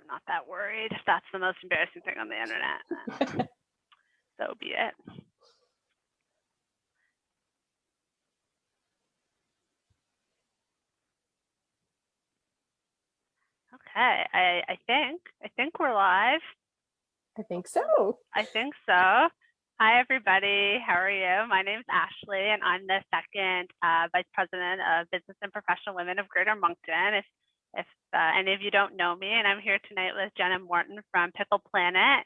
not that worried. If that's the most embarrassing thing on the internet, then so be it. Okay, I think we're live. I think so. I think so. Hi, everybody. How are you? My name is Ashley, and I'm the second Vice President of Business and Professional Women of Greater Moncton. If any of you don't know me, and I'm here tonight with Jenna Morton from Pickle Planet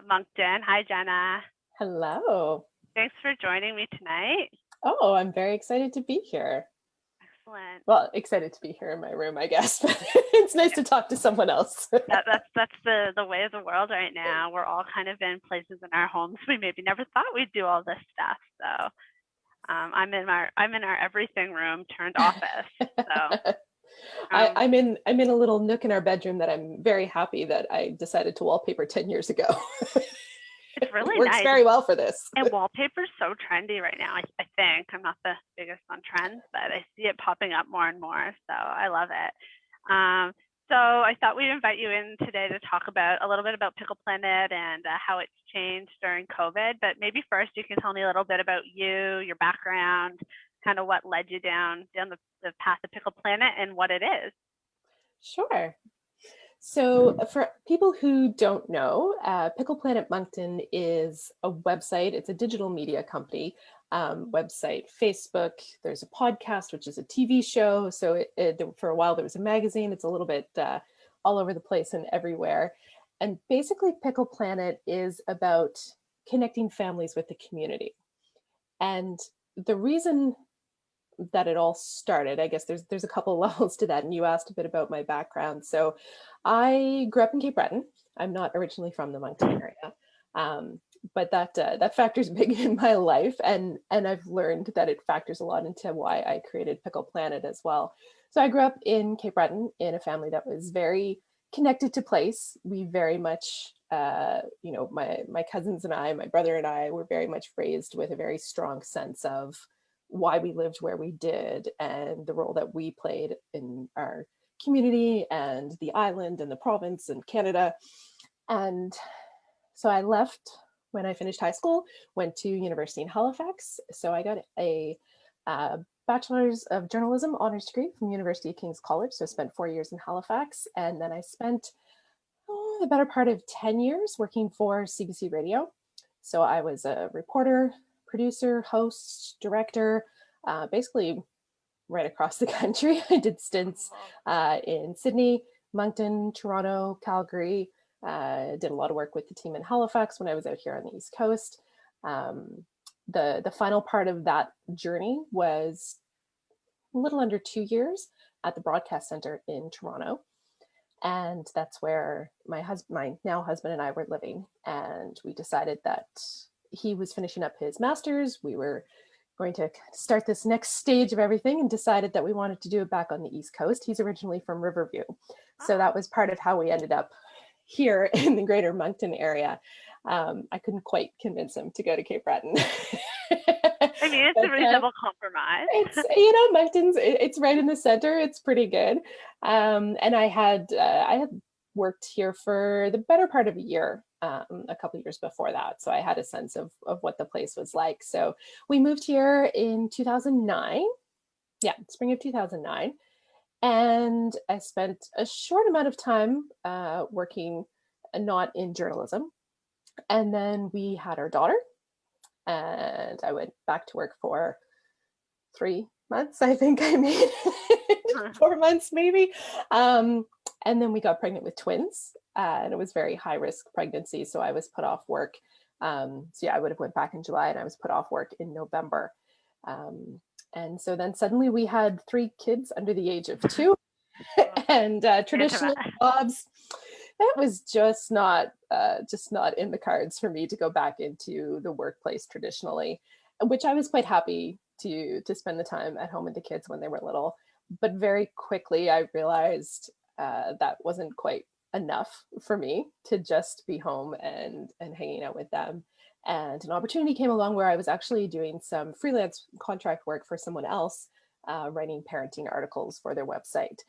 Moncton. Hi, Jenna. Hello. Thanks for joining me tonight. Oh, I'm very excited to be here. Excellent. Well, excited to be here in my room, I guess, but it's nice to talk to someone else. That's the way of the world right now. We're all kind of in places in our homes we maybe never thought we'd do all this stuff. So I'm in our everything room turned office. So I'm in a little nook in our bedroom that I'm very happy that I decided to wallpaper 10 years ago. It's really it works nice. very well for this. And wallpaper's so trendy right now. I think I'm not the biggest on trends, but I see it popping up more and more. So I love it. So I thought we'd invite you in today to talk about a little bit about Pickle Planet and how it's changed during COVID. But maybe first you can tell me a little bit about you, your background, kind of what led you down the path of Pickle Planet and what it is. Sure. So for people who don't know, Pickle Planet Moncton is a website. It's a digital media company website, Facebook. There's a podcast, which is a TV show. So for a while there was a magazine. It's a little bit all over the place and everywhere. And basically Pickle Planet is about connecting families with the community. And the reason that it all started, I guess there's a couple of levels to that, and you asked a bit about my background. So I grew up in Cape Breton. I'm not originally from the Moncton area, but that factors big in my life, and I've learned that it factors a lot into why I created Pickle Planet as well. So I grew up in Cape Breton in a family that was very connected to place. We very much, my cousins and I, my brother and I, were very much raised with a very strong sense of why we lived where we did and the role that we played in our community and the island and the province and Canada. And so I left when I finished high school, went to university in Halifax. So I got a bachelor's of journalism honors degree from University of King's College. So I spent 4 years in Halifax. And then I spent the better part of 10 years working for CBC Radio. So I was a reporter, producer, host, director, basically right across the country. I did stints in Sydney, Moncton, Toronto, Calgary. Did a lot of work with the team in Halifax when I was out here on the East Coast. The final part of that journey was a little under 2 years at the Broadcast Centre in Toronto. And that's where my now husband and I were living. And we decided that he was finishing up his master's. We were going to start this next stage of everything and decided that we wanted to do it back on the East Coast. He's originally from Riverview. So that was part of how we ended up here in the greater Moncton area. I couldn't quite convince him to go to Cape Breton. I mean, it's a reasonable compromise. It's, Moncton's, it's right in the center. It's pretty good. And I had worked here for the better part of a year, a couple of years before that. So I had a sense of what the place was like. So we moved here in 2009. Yeah, spring of 2009. And I spent a short amount of time working not in journalism. And then we had our daughter. And I went back to work for 3 months, I think I made 4 months maybe. And then we got pregnant with twins, and it was very high risk pregnancy. So I was put off work. So yeah, I would have went back in July and I was put off work in November. And so then suddenly we had 3 kids under the age of 2 and traditional jobs. That was just not in the cards for me to go back into the workplace traditionally, which I was quite happy to spend the time at home with the kids when they were little. But very quickly I realized that wasn't quite enough for me to just be home and hanging out with them. And an opportunity came along where I was actually doing some freelance contract work for someone else, writing parenting articles for their website.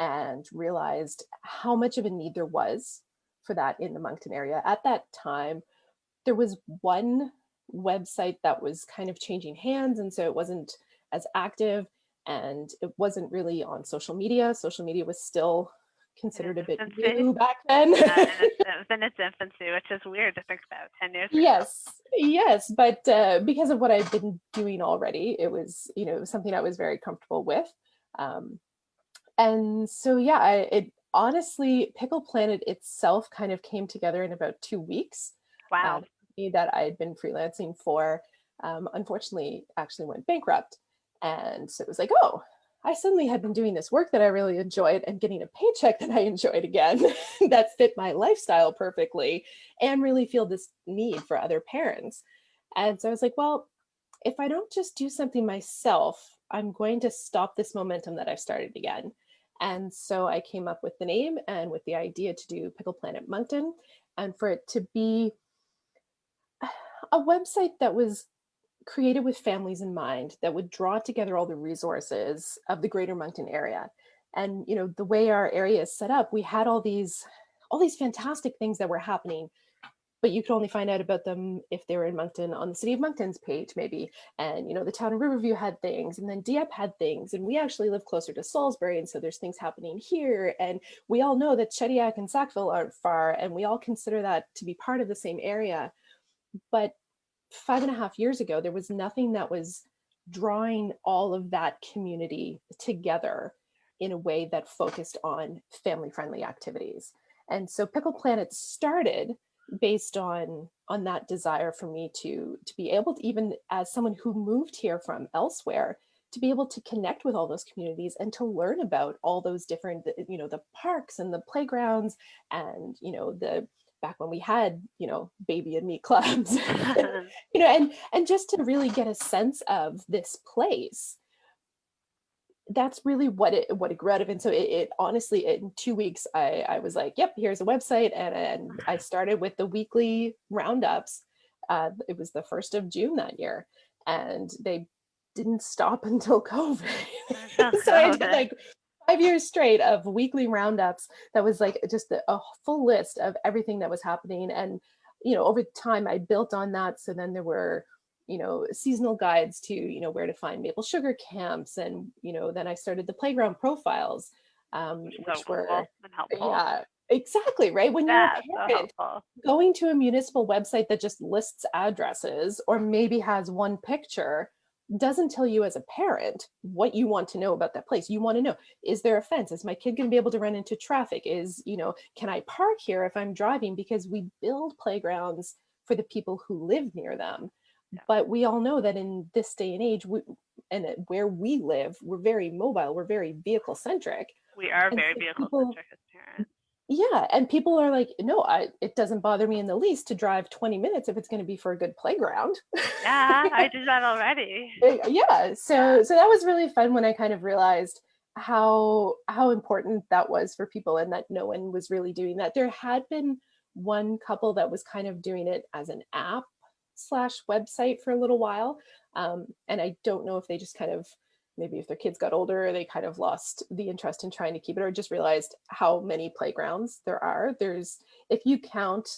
and realized how much of a need there was for that in the Moncton area. At that time, there was one website that was kind of changing hands, and so it wasn't as active, and it wasn't really on social media. Social media was still considered a bit new back then. It was in its infancy, which is weird to think about 10 years ago. Yes, but because of what I've been doing already, it was, something I was very comfortable with. And so, yeah, it honestly, Pickle Planet itself kind of came together in about 2 weeks. Wow. The company that I had been freelancing for, unfortunately, actually went bankrupt. And so it was like, oh, I suddenly had been doing this work that I really enjoyed and getting a paycheck that I enjoyed again that fit my lifestyle perfectly, and really feel this need for other parents. And so I was like, well, if I don't just do something myself, I'm going to stop this momentum that I've started again. And so I came up with the name and with the idea to do Pickle Planet Moncton, and for it to be a website that was created with families in mind, that would draw together all the resources of the greater Moncton area. And the way our area is set up, we had all these fantastic things that were happening, but you could only find out about them if they were in Moncton on the City of Moncton's page, maybe. And the town of Riverview had things, and then Dieppe had things, and we actually live closer to Salisbury, and so there's things happening here. And we all know that Shediac and Sackville aren't far, and we all consider that to be part of the same area. But 5.5 years ago, there was nothing that was drawing all of that community together in a way that focused on family-friendly activities. And so Pickle Planet started based on that desire for me to be able to, even as someone who moved here from elsewhere, to be able to connect with all those communities and to learn about all those different, the parks and the playgrounds, and the back when we had, baby and me clubs, and just to really get a sense of this place. That's really what it grew out of. And so it honestly, in 2 weeks, I was like, yep, here's a website. And I started with the weekly roundups. It was the 1st of June that year, and they didn't stop until COVID. So I did like 5 years straight of weekly roundups. That was like just a full list of everything that was happening. And, over time I built on that. So then there were, seasonal guides to, where to find maple sugar camps. And, then I started the playground profiles, which were, yeah, exactly. Right. When you're a parent, going to a municipal website that just lists addresses or maybe has one picture doesn't tell you as a parent what you want to know about that place. You want to know, is there a fence? Is my kid going to be able to run into traffic? Can I park here if I'm driving? Because we build playgrounds for the people who live near them. Yeah. But we all know that in this day and age, where we live, we're very mobile. We're very vehicle centric. We are very vehicle centric as parents. Yeah, and people are like, no, it doesn't bother me in the least to drive 20 minutes if it's going to be for a good playground. Yeah, I did that already. Yeah, so that was really fun when I kind of realized how important that was for people, and that no one was really doing that. There had been one couple that was kind of doing it as an app / website for a little while, and I don't know if they just kind of, maybe if their kids got older, they kind of lost the interest in trying to keep it, or just realized how many playgrounds there are. If you count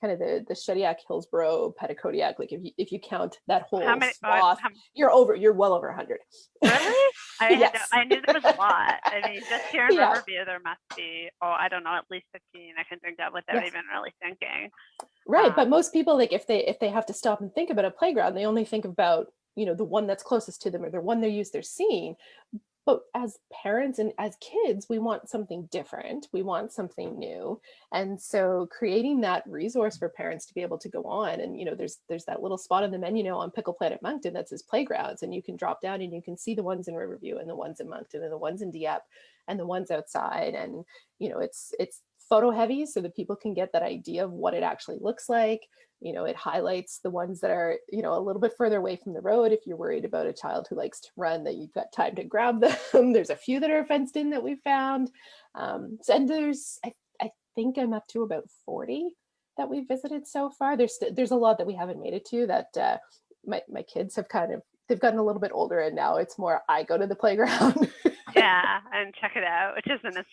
kind of the Shediac, Hillsborough, Petticodiac, like if you count that whole swath, you're well over 100. Really? Yes. I knew there was a lot. I mean, just here in Riverview, there must be, I don't know, at least 15 I can think of without even really thinking. Right, but most people, like if they have to stop and think about a playground, they only think about, the one that's closest to them, or the one they're seeing. But as parents and as kids, we want something different. We want something new. And so creating that resource for parents to be able to go on, and, there's that little spot on the menu now on Pickle Planet Moncton that says playgrounds, and you can drop down and you can see the ones in Riverview and the ones in Moncton and the ones in Dieppe and the ones outside. And, it's photo heavy so that people can get that idea of what it actually looks like. It highlights the ones that are, a little bit further away from the road. If you're worried about a child who likes to run, that you've got time to grab them. There's a few that are fenced in that we found. And there's, I think I'm up to about 40 that we've visited so far. There's a lot that we haven't made it to, that my kids have they've gotten a little bit older, and now it's more I go to the playground Yeah, and check it out, which isn't as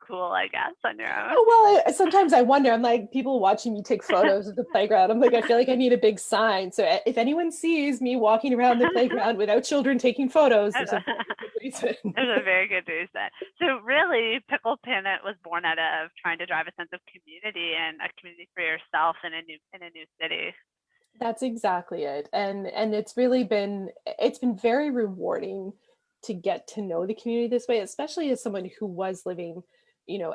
cool, I guess, on your own. Oh, well, sometimes I wonder, I'm like, people watching me take photos of the playground. I'm like, I feel like I need a big sign. So if anyone sees me walking around the playground without children taking photos, there's a very good reason. There's a very good reason. So really, Pickle Planet was born out of trying to drive a sense of community and a community for yourself in a new city. That's exactly it. And it's been very rewarding to get to know the community this way, especially as someone who was living,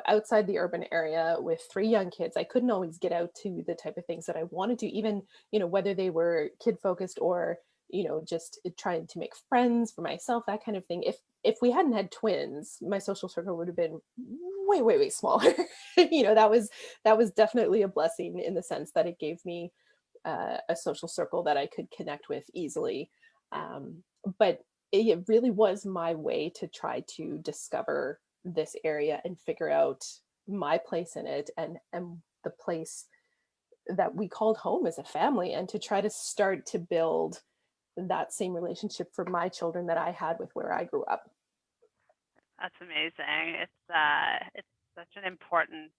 outside the urban area with three young kids. I couldn't always get out to the type of things that I wanted to, even, whether they were kid focused or, just trying to make friends for myself, that kind of thing. If we hadn't had twins, my social circle would have been way, way, way smaller. That was definitely a blessing in the sense that it gave me a social circle that I could connect with easily. But it really was my way to try to discover this area and figure out my place in it, and the place that we called home as a family, and to try to start to build that same relationship for my children that I had with where I grew up. That's amazing. It's such an important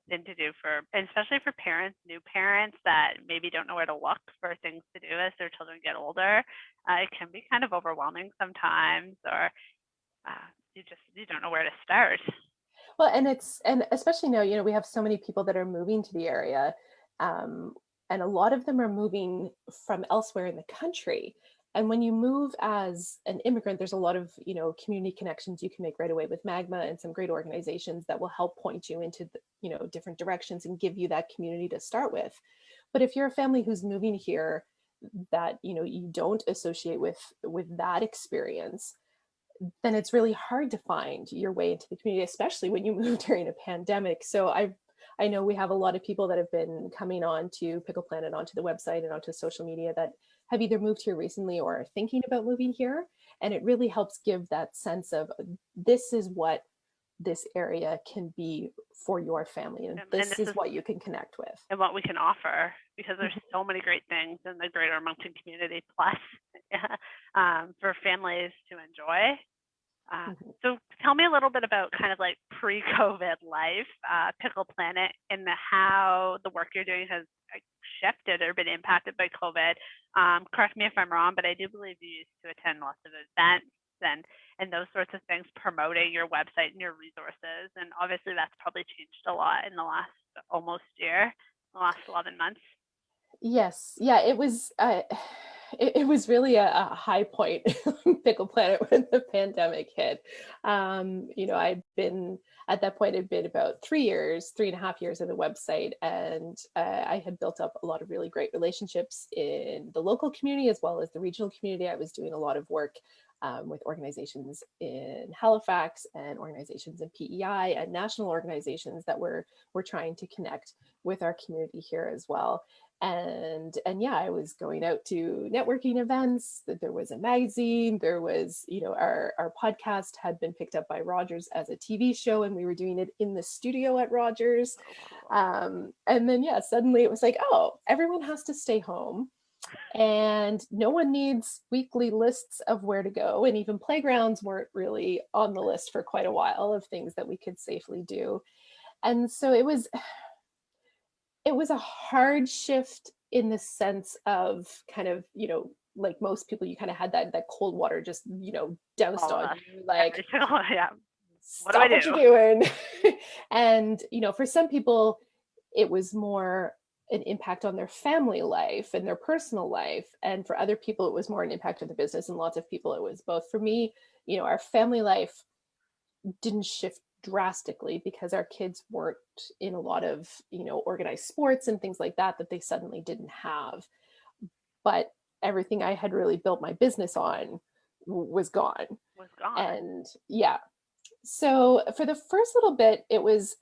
thing to do and especially for parents, new parents that maybe don't know where to look for things to do as their children get older. It can be kind of overwhelming sometimes, or you don't know where to start. Well, and especially now, we have so many people that are moving to the area, um, and a lot of them are moving from elsewhere in the country. And when you move as an immigrant, there's a lot of, community connections you can make right away with Magma and some great organizations that will help point you into the, different directions and give you that community to start with. But if you're a family who's moving here that, you don't associate with that experience, then it's really hard to find your way into the community, especially when you move during a pandemic. So I know we have a lot of people that have been coming on to Pickle Planet, onto the website and onto social media, that have either moved here recently or are thinking about moving here. And it really helps give that sense of, this is what this area can be for your family, and this is what you can connect with. And what we can offer, because there's so many great things in the greater Moncton community, plus for families to enjoy. So tell me a little bit about kind of like pre-COVID life, Pickle Planet, and how the work you're doing has shifted or been impacted by COVID. Correct me if I'm wrong, but I do believe you used to attend lots of events and those sorts of things, promoting your website and your resources. And obviously that's probably changed a lot in the last almost year, the last 11 months. Yes. Yeah, it was really a high point Pickle Planet when the pandemic hit. I'd been at that point, it'd been about 3.5 years of the website, and I had built up a lot of really great relationships in the local community as well as the regional community. I was doing a lot of work with organizations in Halifax and organizations in PEI and national organizations that were trying to connect with our community here as well. And yeah, I was going out to networking events. There was a magazine, there was, our podcast had been picked up by Rogers as a TV show, and we were doing it in the studio at Rogers. And then yeah, suddenly it was like, oh, everyone has to stay home, and no one needs weekly lists of where to go. And even playgrounds weren't really on the list for quite a while of things that we could safely do. And so it was a hard shift in the sense of kind of, like most people, you kind of had that cold water just, doused on you, like, yeah. Stop what you're doing. And, for some people, it was more an impact on their family life and their personal life. And for other people, it was more an impact on the business. And lots of people, it was both. For me, our family life didn't shift drastically because our kids weren't in a lot of, organized sports and things like that they suddenly didn't have. But everything I had really built my business on was gone. And yeah. So for the first little bit, it was,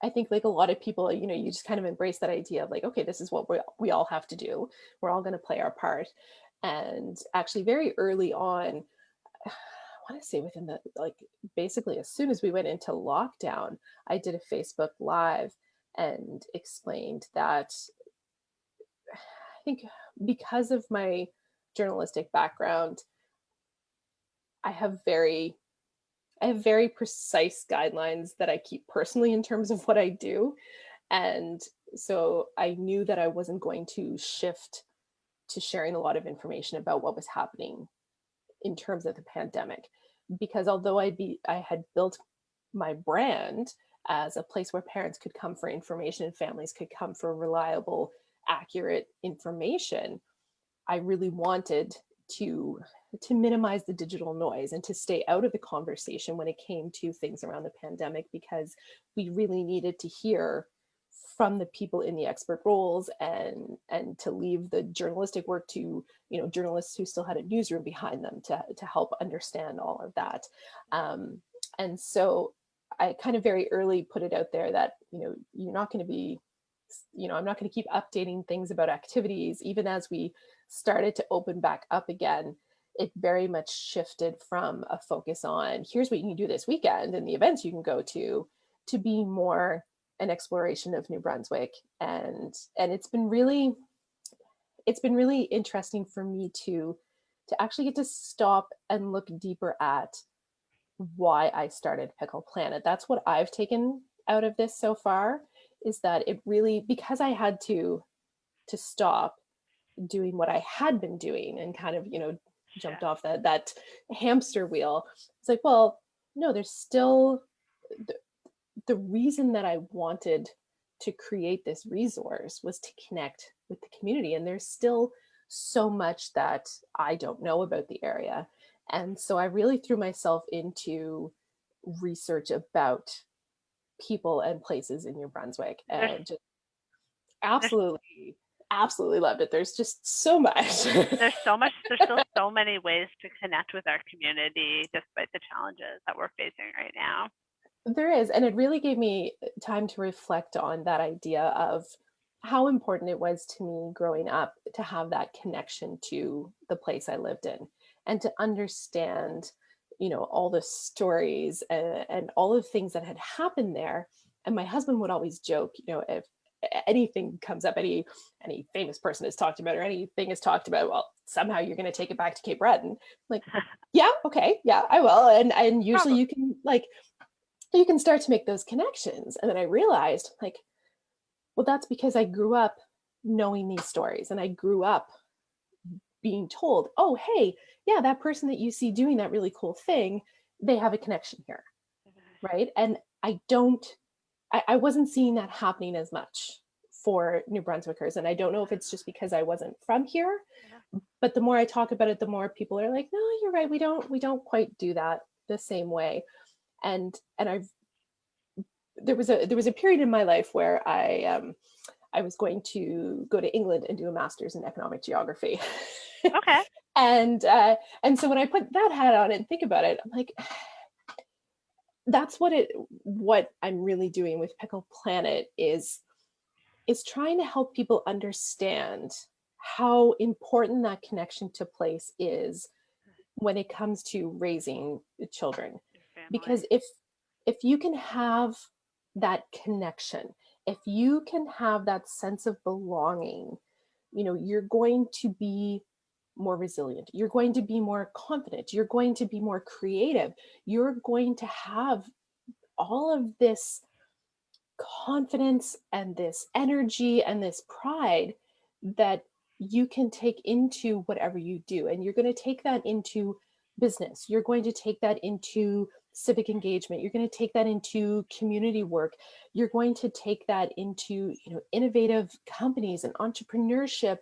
I think, like a lot of people, you just kind of embrace that idea of like, okay, this is what we all have to do. We're all going to play our part. And actually very early on, I want to say within basically as soon as we went into lockdown, I did a Facebook Live and explained that I think because of my journalistic background, I have very precise guidelines that I keep personally in terms of what I do. And so I knew that I wasn't going to shift to sharing a lot of information about what was happening in terms of the pandemic. Because although I had built my brand as a place where parents could come for information and families could come for reliable, accurate information, I really wanted to to minimize the digital noise and to stay out of the conversation when it came to things around the pandemic, because we really needed to hear from the people in the expert roles, and to leave the journalistic work to, journalists who still had a newsroom behind them to help understand all of that. um, and so I kind of very early put it out there that, you're not going to be, I'm not going to keep updating things about activities. Even as we started to open back up again, it very much shifted from a focus on here's what you can do this weekend and the events you can go to being more an exploration of New Brunswick. And it's been really interesting for me to actually get to stop and look deeper at why I started Pickle Planet. That's what I've taken out of this so far, is that it really, because I had to stop doing what I had been doing and kind of, jumped Shift. off that hamster wheel. It's like, well, no, there's still the, the reason that I wanted to create this resource was to connect with the community. And there's still so much that I don't know about the area. And so I really threw myself into research about people and places in New Brunswick, There's, and just there's absolutely loved it. There's just so much. there's so much. There's still so many ways to connect with our community, despite the challenges that we're facing right now. There is, and it really gave me time to reflect on that idea of how important it was to me growing up to have that connection to the place I lived in, and to understand, all the stories and all of the things that had happened there. And my husband would always joke, if anything comes up, any famous person is talked about or anything is talked about, well, somehow you're going to take it back to Cape Breton. Like, yeah, okay, yeah, I will. And usually Probably. you can, like, you can start to make those connections. And then I realized, like, well, that's because I grew up knowing these stories, and I grew up being told, oh, hey, yeah, that person that you see doing that really cool thing, they have a connection here, right? And I wasn't seeing that happening as much for New Brunswickers. And I don't know if it's just because I wasn't from here, but the more I talk about it, the more people are like, no, you're right, we don't quite do that the same way. And I've there was a period in my life where I was going to go to England and do a master's in economic geography. Okay. And so when I put that hat on and think about it, I'm like, that's what I'm really doing with Pickle Planet is trying to help people understand how important that connection to place is when it comes to raising children. Your family. Because if you can have that connection, if you can have that sense of belonging, you're going to be more resilient, you're going to be more confident, you're going to be more creative, you're going to have all of this confidence and this energy and this pride that you can take into whatever you do. And you're going to take that into business, you're going to take that into civic engagement, you're going to take that into community work, you're going to take that into, innovative companies and entrepreneurship.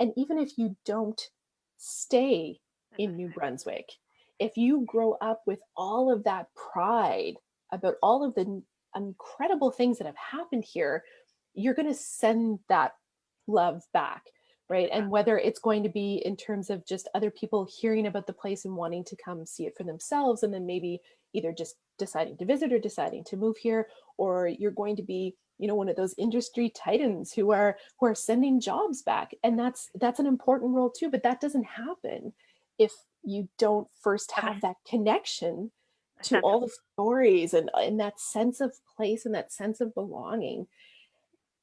And even if you don't stay in New Brunswick, if you grow up with all of that pride about all of the incredible things that have happened here, you're going to send that love back, right? And whether it's going to be in terms of just other people hearing about the place and wanting to come see it for themselves, and then maybe either just deciding to visit or deciding to move here, or you're going to be, one of those industry titans who are sending jobs back. And that's an important role too, but that doesn't happen if you don't first have that connection to all the stories and that sense of place and that sense of belonging.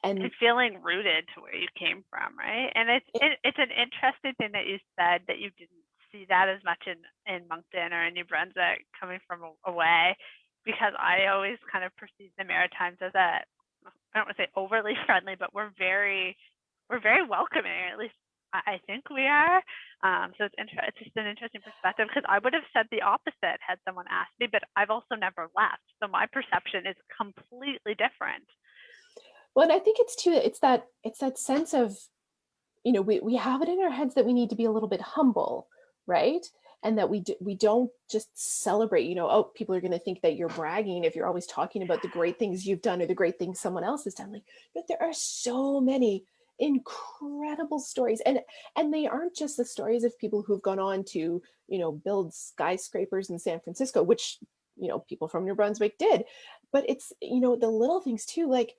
And feeling rooted to where you came from, right? And it's an interesting thing that you said that you didn't see that as much in Moncton or in New Brunswick coming from away, because I always kind of perceive the Maritimes as I don't want to say overly friendly, but we're very welcoming, at least I think we are. So it's just an interesting perspective, because I would have said the opposite had someone asked me, but I've also never left. So my perception is completely different. Well, and I think it's that sense of, we have it in our heads that we need to be a little bit humble, right? And that we don't just celebrate, oh, people are going to think that you're bragging if you're always talking about the great things you've done or the great things someone else has done. Like, there are so many incredible stories, and they aren't just the stories of people who've gone on to, build skyscrapers in San Francisco, which, people from New Brunswick did, but it's, the little things too, like,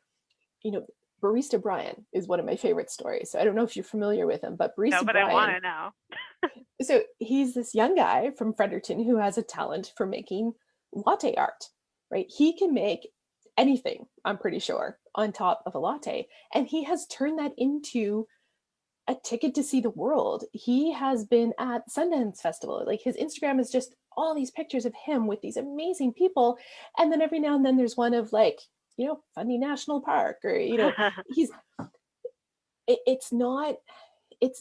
Barista Brian is one of my favorite stories. So I don't know if you're familiar with him, but Barista No, but Brian, I want to know. so he's this young guy from Fredericton who has a talent for making latte art, right? He can make anything, I'm pretty sure, on top of a latte. And he has turned that into a ticket to see the world. He has been at Sundance Festival. Like, his Instagram is just all these pictures of him with these amazing people. And then every now and then there's one of, like, Fundy National Park, or, it's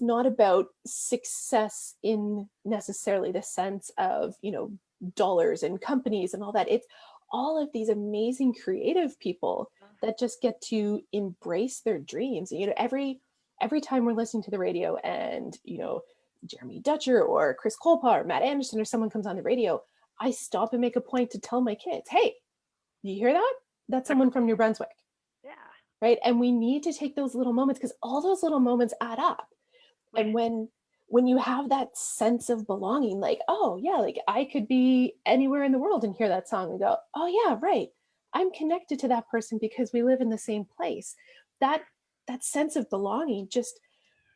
not about success in necessarily the sense of, dollars and companies and all that. It's all of these amazing creative people that just get to embrace their dreams. Every time we're listening to the radio and, Jeremy Dutcher or Chris Kolpa or Matt Anderson or someone comes on the radio, I stop and make a point to tell my kids, hey, you hear that? That's someone from New Brunswick. Yeah. Right. And we need to take those little moments, because all those little moments add up. And when you have that sense of belonging, like, oh yeah, like I could be anywhere in the world and hear that song and go, oh yeah, right, I'm connected to that person because we live in the same place. That sense of belonging, just,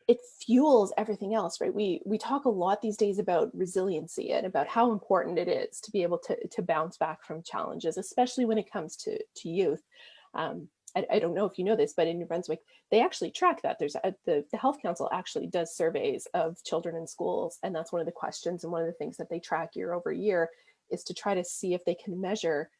it fuels everything else, right? We talk a lot these days about resiliency and about how important it is to be able to bounce back from challenges, especially when it comes to youth. I don't know if you know this, but in New Brunswick, they actually track that. There's the Health Council actually does surveys of children in schools, and that's one of the questions and one of the things that they track year over year, is to try to see if they can measure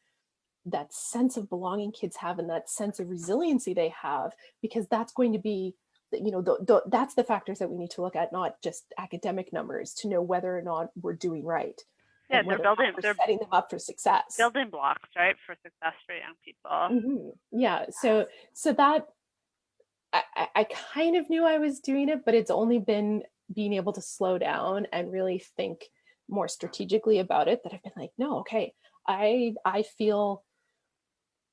that sense of belonging kids have and that sense of resiliency they have, because that's going to be, that's the factors that we need to look at, not just academic numbers, to know whether or not we're doing right. Yeah, they're setting them up for success. Building blocks, right, for success for young people. Mm-hmm. Yeah. So that I kind of knew I was doing it, but it's only been being able to slow down and really think more strategically about it that I've been like, no, okay, I feel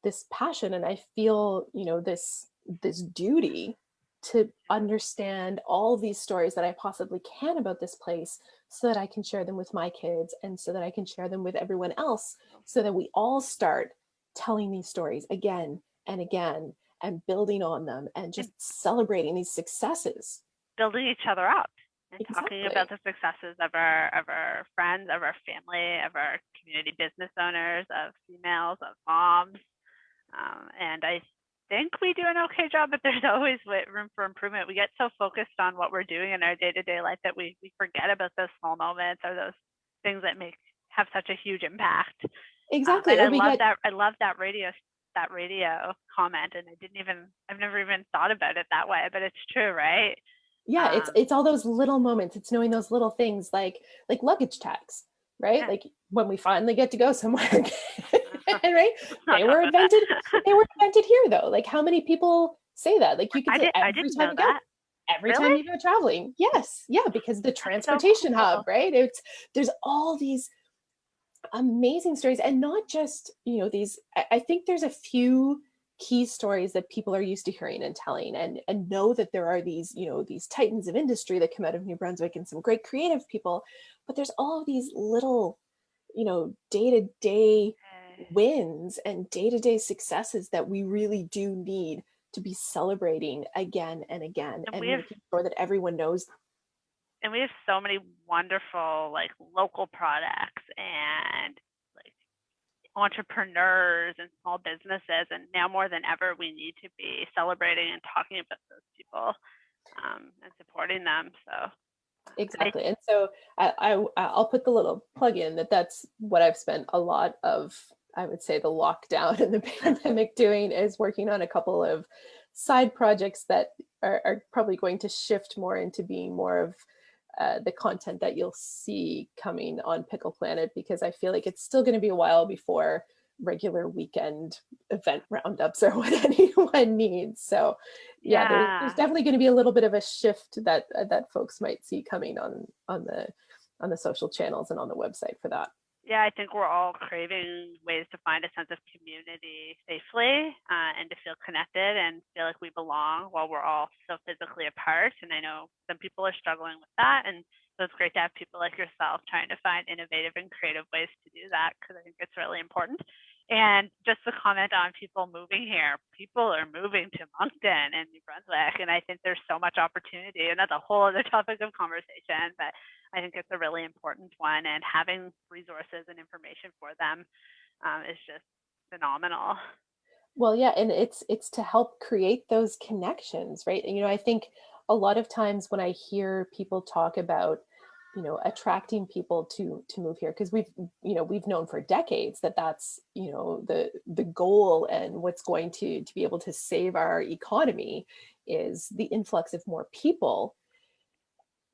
this passion, and I feel, this duty to understand all these stories that I possibly can about this place, so that I can share them with my kids, and so that I can share them with everyone else, so that we all start telling these stories again and again, and building on them, and just celebrating these successes. Building each other up and Exactly. talking about the successes of our friends, of our family, of our community business owners, of females, of moms. And I think we do an okay job, but there's always room for improvement. We get so focused on what we're doing in our day-to-day life that we forget about those small moments, or those things that have such a huge impact. Exactly. And I love that radio comment, and I've never even thought about it that way, but it's true, right? Yeah, it's all those little moments. It's knowing those little things, like luggage tags, right? Yeah. Like when we finally get to go somewhere, right? They were invented here, though. Like, how many people say that? Like, you could say every time you go. Every time you go traveling. Yes. Yeah, because the transportation hub, right? There's all these amazing stories, and not just, these, I think there's a few key stories that people are used to hearing and telling, and know that there are these, these titans of industry that come out of New Brunswick, and some great creative people, but there's all of these little, day-to-day wins and day-to-day successes that we really do need to be celebrating again and again, and making sure that everyone knows them. And we have so many wonderful, like, local products and, like, entrepreneurs and small businesses, and now more than ever we need to be celebrating and talking about those people, and supporting them. So Exactly. And so I'll put the little plug in that that's what I've spent a lot of, I would say, the lockdown and the pandemic doing, is working on a couple of side projects that are probably going to shift more into being more of the content that you'll see coming on Pickle Planet, because I feel like it's still going to be a while before regular weekend event roundups are what anyone needs. So yeah, there's Yeah. definitely going to be a little bit of a shift that that folks might see coming on the social channels and on the website for that. Yeah, I think we're all craving ways to find a sense of community safely, and to feel connected and feel like we belong while we're all so physically apart. And I know some people are struggling with that. And so it's great to have people like yourself trying to find innovative and creative ways to do that, because I think it's really important. And just to comment on people moving here, people are moving to Moncton and New Brunswick. And I think there's so much opportunity. And that's a whole other topic of conversation. But I think it's a really important one, and having resources and information for them is just phenomenal. Well, yeah, and it's to help create those connections, right? And, I think a lot of times when I hear people talk about, attracting people to move here, because we've known for decades that that's, the goal, and what's going to be able to save our economy is the influx of more people.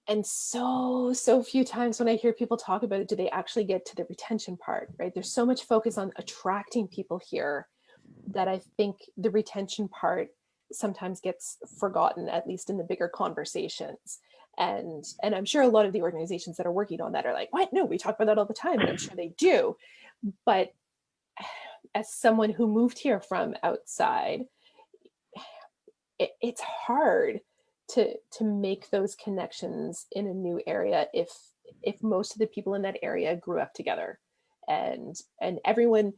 And so few times when I hear people talk about it, do they actually get to the retention part, right? There's so much focus on attracting people here that I think the retention part sometimes gets forgotten, at least in the bigger conversations. And I'm sure a lot of the organizations that are working on that are like, what? No, we talk about that all the time. And I'm sure they do. But as someone who moved here from outside, it's hard to make those connections in a new area if most of the people in that area grew up together, and everyone,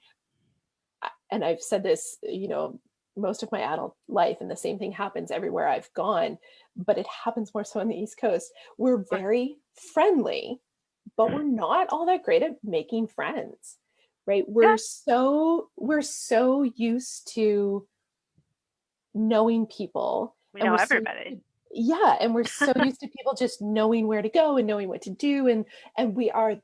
and I've said this, most of my adult life, and the same thing happens everywhere I've gone, but it happens more so on the East Coast. We're very friendly, but we're not all that great at making friends, right? Yeah, We're so used to knowing people, we and know we're so everybody. yeah, and we're so used to people just knowing where to go and knowing what to do, and we are,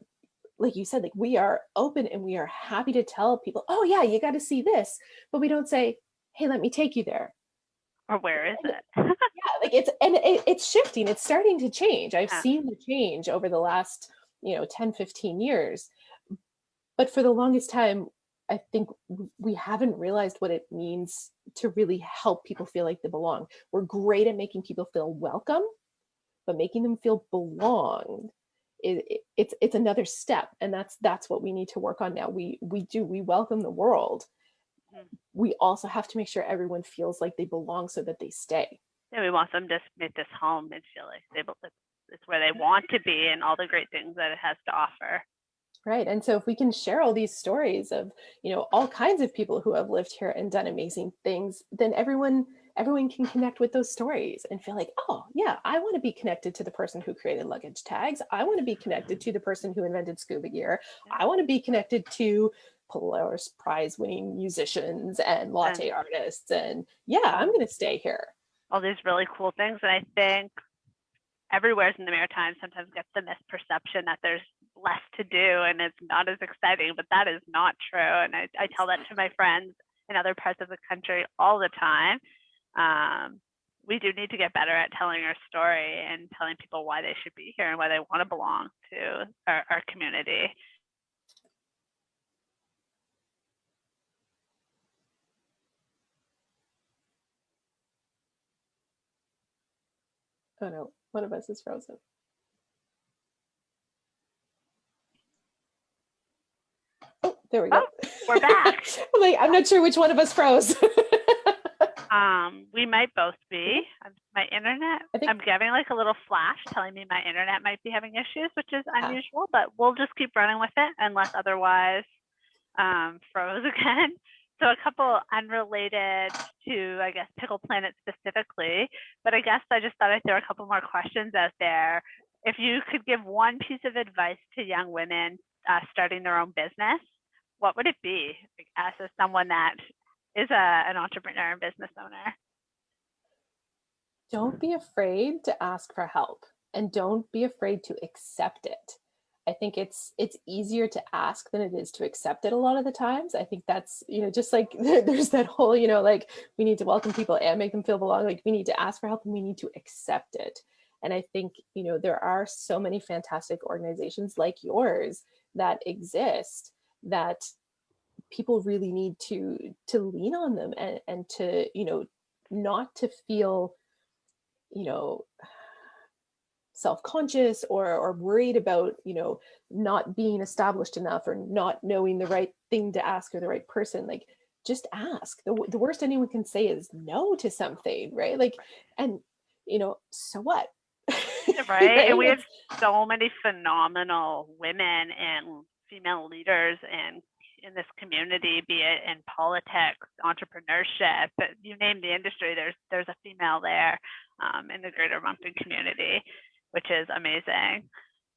like you said, like, we are open and we are happy to tell people, oh yeah, you got to see this, but we don't say, hey, let me take you there. Or where is And it? yeah, like it's shifting, it's starting to change. I've Yeah. seen the change over the last 10-15 years, but for the longest time, I think we haven't realized what it means to really help people feel like they belong. We're great at making people feel welcome, but making them feel belong, it's another step, and that's what we need to work on now. We welcome the world. Mhm. We also have to make sure everyone feels like they belong so that they stay. Yeah, we want them to make this home and feel like it's where they want to be, and all the great things that it has to offer. Right. And so if we can share all these stories of, all kinds of people who have lived here and done amazing things, then everyone can connect with those stories and feel like, oh yeah, I want to be connected to the person who created luggage tags. I want to be connected to the person who invented scuba gear. Yeah. I want to be connected to Polaris prize winning musicians and And latte artists. And yeah, I'm all, going to stay here. all these really cool things. And I think everywhere's in the Maritimes sometimes gets the misperception that there's less to do and it's not as exciting, but that is not true. And I tell that to my friends in other parts of the country all the time. We do need to get better at telling our story and telling people why they should be here and why they want to belong to our community. Oh no, one of us is frozen. Oh, there we go. Oh, we're back. I'm not sure which one of us froze. We might both I be. think, My internet, I think I'm getting like a little flash telling me my internet might be having issues, which is yeah. unusual, but we'll just keep running with it unless otherwise froze again. So a couple unrelated to, I guess, Pickle Planet specifically, but I guess I just thought I'd throw a couple more questions out there. If you could give one piece of advice to young women starting their own business, what would it be? As someone that is an entrepreneur and business owner. Don't be afraid to ask for help. and don't be afraid to accept it. I think it's easier to ask than it is to accept it a lot of the times. I think that's, just like there's that whole, like we need to welcome people and make them feel belong. Like we need to ask for help and we need to accept it. And I think, there are so many fantastic organizations like yours that exist that people really need to lean on them, and to, not to feel, you know, self-conscious or worried about, not being established enough or not knowing the right thing to ask or the right person. Like, just ask. The worst anyone can say is no to something, right? Like, and so what? Right. And Right? we have so many phenomenal women and female leaders in this community, be it in politics, entrepreneurship, you name the industry, there's a female there in the greater Moncton community, which is amazing.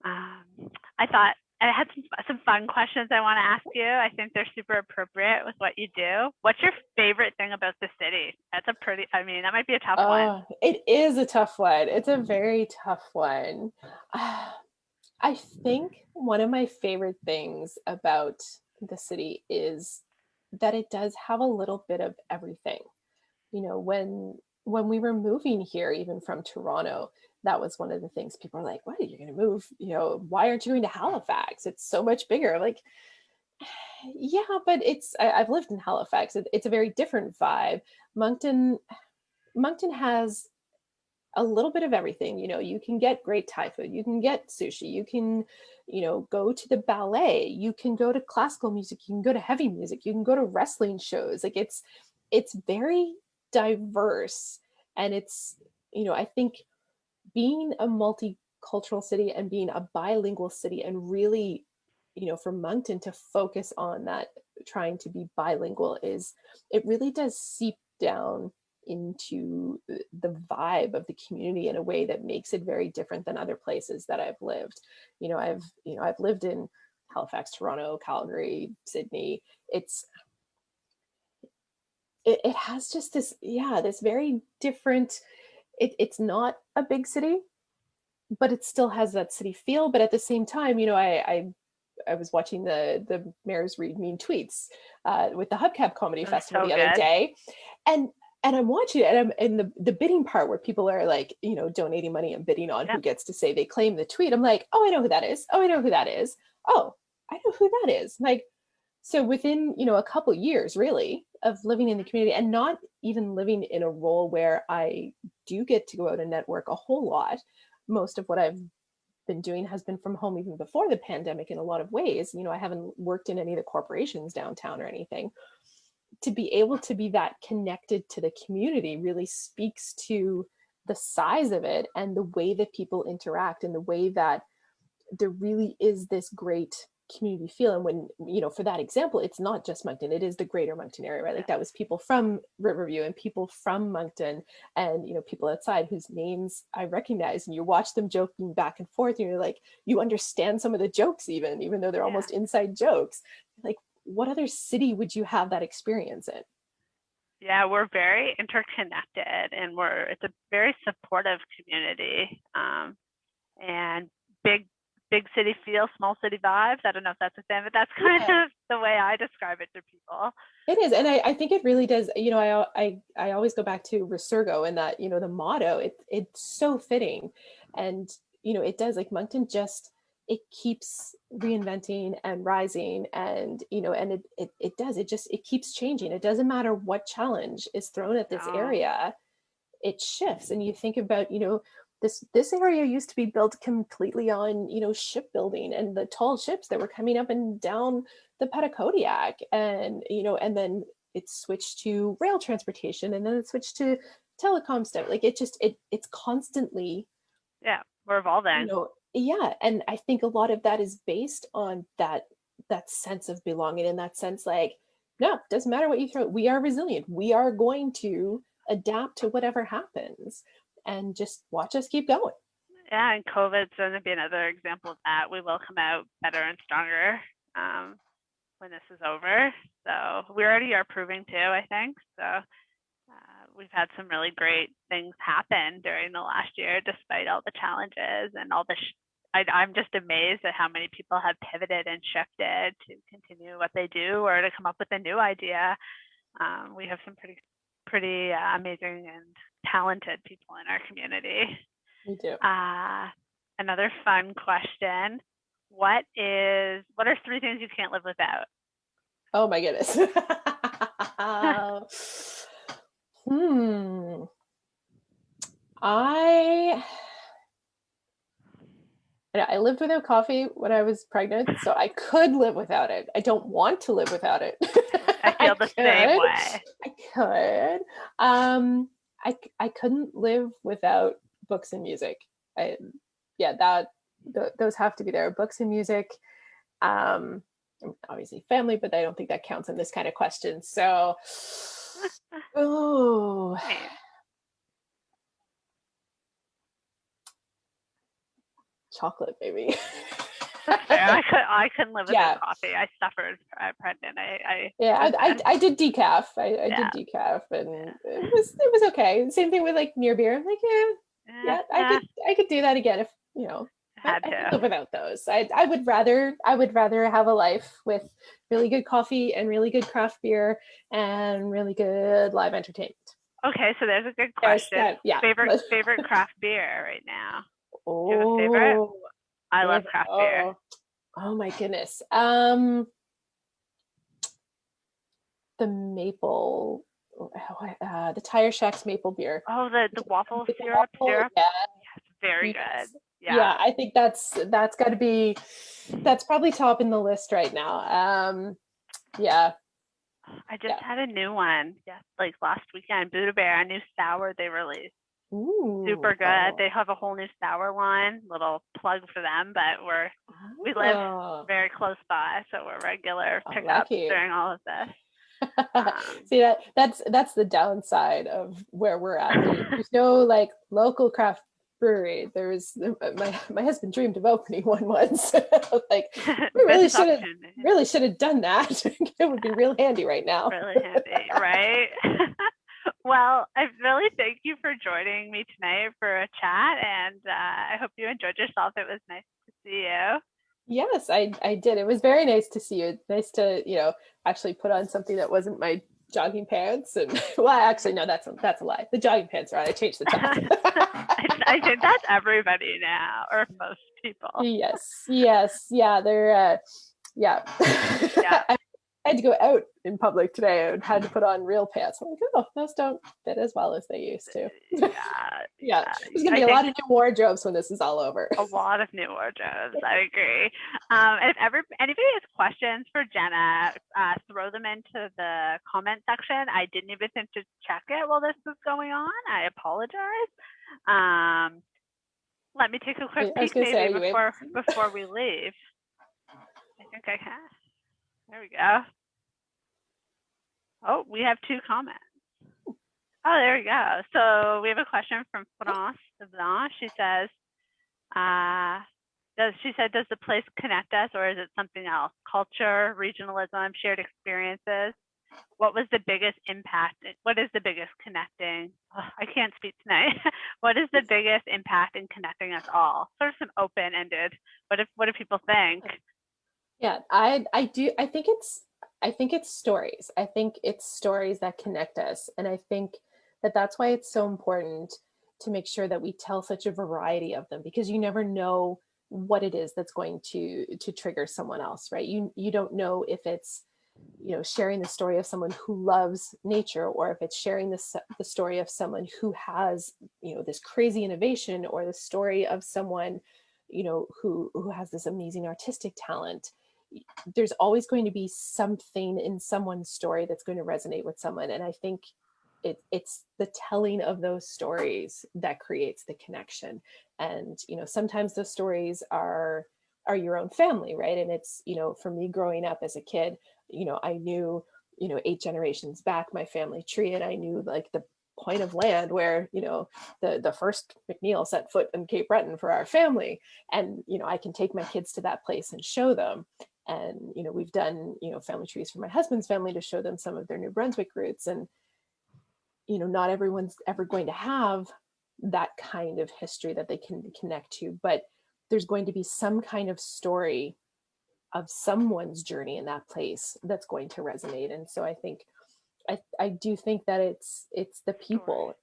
I thought I had some fun questions I want to ask you. I think they're super appropriate with what you do. What's your favorite thing about the city? That's that might be a tough one. It is a tough one. It's a very tough one. I think one of my favorite things about the city is that it does have a little bit of everything. When we were moving here, even from Toronto, that was one of the things people are like, "Why are you going to move? Why aren't you going to Halifax? It's so much bigger." I'm like, yeah, but I've lived in Halifax. It's a very different vibe. Moncton has a little bit of everything. You can get great Thai food, you can get sushi, you can, go to the ballet, you can go to classical music, you can go to heavy music, you can go to wrestling shows. Like, it's very diverse. And I think being a multicultural city and being a bilingual city, and really, for Moncton to focus on that, trying to be bilingual, it really does seep down into the vibe of the community in a way that makes it very different than other places that I've lived. I've lived in Halifax, Toronto, Calgary, Sydney. It has just this very different, it's not a big city, but it still has that city feel. But at the same time, I was watching the Mayor's Read Mean Tweets with the Hubcap Comedy Festival So the other good. day, and I'm watching it, and I'm in the bidding part where people are like, donating money and bidding on who gets to say they claim the tweet. I'm like, oh, I know who that is. Oh, I know who that is. Oh, I know who that is. Like, so within, a couple years really of living in the community, and not even living in a role where I do get to go out and network a whole lot. Most of what I've been doing has been from home even before the pandemic in a lot of ways. I haven't worked in any of the corporations downtown or anything. To be able to be that connected to the community really speaks to the size of it and the way that people interact, and the way that there really is this great community feel. And when, for that example, it's not just Moncton, it is the greater Moncton area, right? Like, that was people from Riverview and people from Moncton, and, people outside whose names I recognize, and you watch them joking back and forth, and you're like, you understand some of the jokes, even though they're almost inside jokes. Like, what other city would you have that experience in? Yeah, we're very interconnected, and it's a very supportive community, and big city feel, small city vibes. I don't know if that's the same, but that's kind of the way I describe it to people. It is, and I think it really does. I always go back to Resurgo, and that, the motto. It's so fitting, and it does, like, Moncton just, it keeps reinventing and rising, and and it does, it keeps changing. It doesn't matter what challenge is thrown at this area, it shifts. And you think about, this area used to be built completely on, shipbuilding and the tall ships that were coming up and down the Petacodiac, and and then it switched to rail transportation, and then it switched to telecom stuff. Like, it's constantly, we're evolving. Yeah. And I think a lot of that is based on that sense of belonging, and that sense, like, no, doesn't matter what you throw, we are resilient, we are going to adapt to whatever happens, and just watch us keep going. Yeah, and COVID's going to be another example of that. We will come out better and stronger when this is over. So we already are proving too, I think. So we've had some really great things happen during the last year, despite all the challenges and all the. I'm just amazed at how many people have pivoted and shifted to continue what they do or to come up with a new idea. We have some pretty amazing and talented people in our community. We do. Another fun question. What are 3 things you can't live without? Oh my goodness. I lived without coffee when I was pregnant, so I could live without it. I don't want to live without it. I feel the same way. I could. I couldn't live without books and music. Those have to be there. Books and music. Obviously family, but I don't think that counts in this kind of question. So, chocolate, maybe. I couldn't live without coffee. I suffered pregnant. I did decaf. I did decaf, and it was okay. Same thing with like near beer. I'm like, I could do that again if I could live without those. I would rather have a life with really good coffee and really good craft beer and really good live entertainment. Okay, so there's a good question. Favorite craft beer right now? Oh, do you have a favorite? I love craft beer. Oh my goodness. The maple, the Tire Shack's maple beer. Oh, the waffle syrup. Yeah, very good. Yeah, I think that's probably top in the list right now. I just had a new one. Like last weekend, Buddha Bear, a new sour they released. Ooh, super good. They have a whole new sour line. Little plug for them, but we live very close by, so we're regular pickups during all of this. See, that's the downside of where we're at. There's no like local craft brewery. There's my husband dreamed of opening one once. Like we really should have done that. It would be real handy right now. Really handy, right? Well, I really thank you for joining me tonight for a chat, and I hope you enjoyed yourself. It was nice to see you. Yes, I did. It was very nice to see you. Nice to, actually put on something that wasn't my jogging pants. And well, actually, no, that's a lie. The jogging pants are on. I changed the top. I think that's everybody now, or most people. Yes. Yeah, they're I had to go out in public today and had to put on real pants. I'm like, oh, those don't fit as well as they used to. Yeah. There's going to be a lot of new wardrobes when this is all over. A lot of new wardrobes. I agree. And if anybody has questions for Jenna, throw them into the comment section. I didn't even think to check it while this was going on. I apologize. Let me take a quick peek maybe before we leave. I think I can. There we go. Oh, we have 2 comments. Oh, there we go. So we have a question from France Blanc. She says, does the place connect us, or is it something else? Culture, regionalism, shared experiences? What was the biggest impact? What is the biggest connecting? Oh, I can't speak tonight. What is the biggest impact in connecting us all? Sort of some open-ended. What do people think? Yeah, I think it's stories. I think it's stories that connect us. And I think that's why it's so important to make sure that we tell such a variety of them, because you never know what it is that's going to trigger someone else, right? You don't know if it's, sharing the story of someone who loves nature, or if it's sharing the story of someone who has, this crazy innovation, or the story of someone, who has this amazing artistic talent. There's always going to be something in someone's story that's going to resonate with someone. And I think it's the telling of those stories that creates the connection. And, sometimes those stories are your own family, right? And it's, for me growing up as a kid, I knew, 8 generations back, my family tree, and I knew like the point of land where, the first McNeil set foot in Cape Breton for our family. And, I can take my kids to that place and show them. And, we've done, family trees for my husband's family to show them some of their New Brunswick roots. And not everyone's ever going to have that kind of history that they can connect to, but there's going to be some kind of story of someone's journey in that place that's going to resonate. And so I think I do think that it's the people.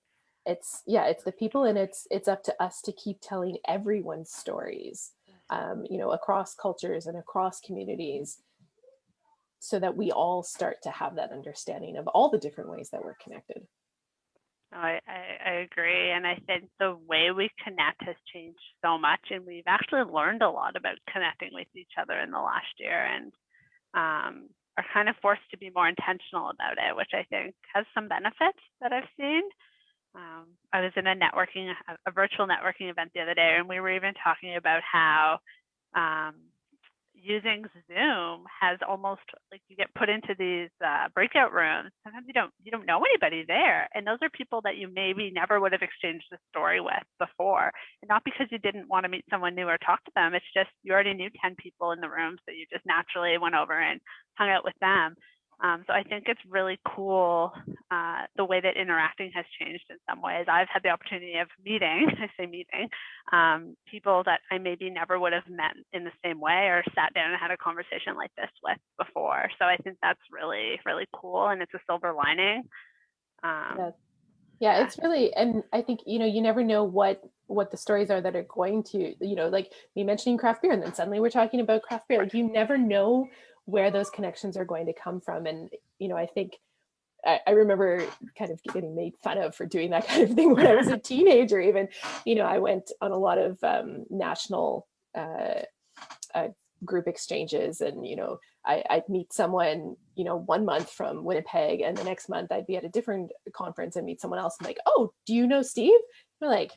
It's the people, and it's up to us to keep telling everyone's stories, across cultures and across communities, so that we all start to have that understanding of all the different ways that we're connected. I agree. And I think the way we connect has changed so much. And we've actually learned a lot about connecting with each other in the last year, and are kind of forced to be more intentional about it, which I think has some benefits that I've seen. I was in a virtual networking event the other day, and we were even talking about how using Zoom has almost like you get put into these breakout rooms. Sometimes you don't know anybody there, and those are people that you maybe never would have exchanged a story with before. And not because you didn't want to meet someone new or talk to them. It's just you already knew 10 people in the room, so you just naturally went over and hung out with them. So I think it's really cool the way that interacting has changed in some ways. I've had the opportunity of meeting people that I maybe never would have met in the same way or sat down and had a conversation like this with before. So I think that's really, really cool, and it's a silver lining. Yeah, it's really, and I think, you never know what the stories are that are going to, like me mentioning craft beer, and then suddenly we're talking about craft beer. Like, you never know where those connections are going to come from. And, I think I remember kind of getting made fun of for doing that kind of thing when I was a teenager, even. I went on a lot of national group exchanges, and, I'd meet someone, 1 month from Winnipeg, and the next month I'd be at a different conference and meet someone else. I'm like, oh, do you know Steve? They're like,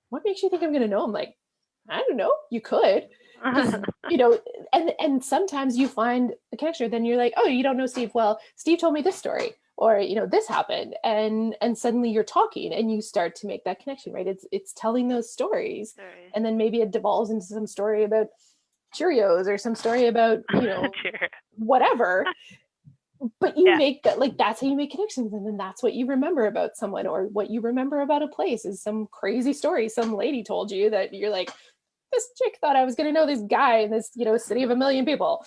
what makes you think I'm going to know him? Like, I don't know. You could. Because, and sometimes you find a connection, then you're like, oh, you don't know Steve. Well, Steve told me this story, or, this happened. And suddenly you're talking and you start to make that connection, right? It's telling those stories. And then maybe it devolves into some story about Cheerios or some story about, whatever. But you make that, like, that's how you make connections. And then that's what you remember about someone, or what you remember about a place is some crazy story some lady told you that you're like, this chick thought I was going to know this guy in this, city of 1 million people.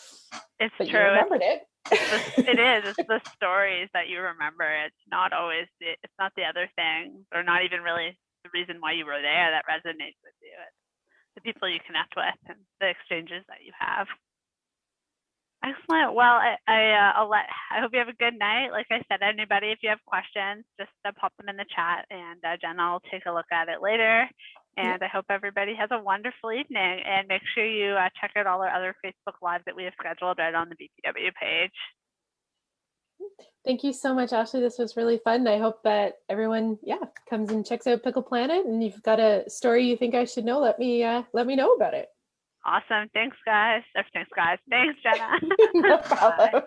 It's but true. You remembered it. It is. It's the stories that you remember. It's not always, it's not the other things, or not even really the reason why you were there that resonates with you. It's the people you connect with and the exchanges that you have. Excellent. Well, I hope you have a good night. Like I said, anybody, if you have questions, just pop them in the chat, and Jenna will take a look at it later. And I hope everybody has a wonderful evening, and make sure you check out all our other Facebook Lives that we have scheduled right on the BPW page. Thank you so much, Ashley. This was really fun. I hope that everyone, comes and checks out Pickle Planet. And if you've got a story you think I should know, let me know about it. Awesome. Thanks, guys. Thanks, Jenna. No problem.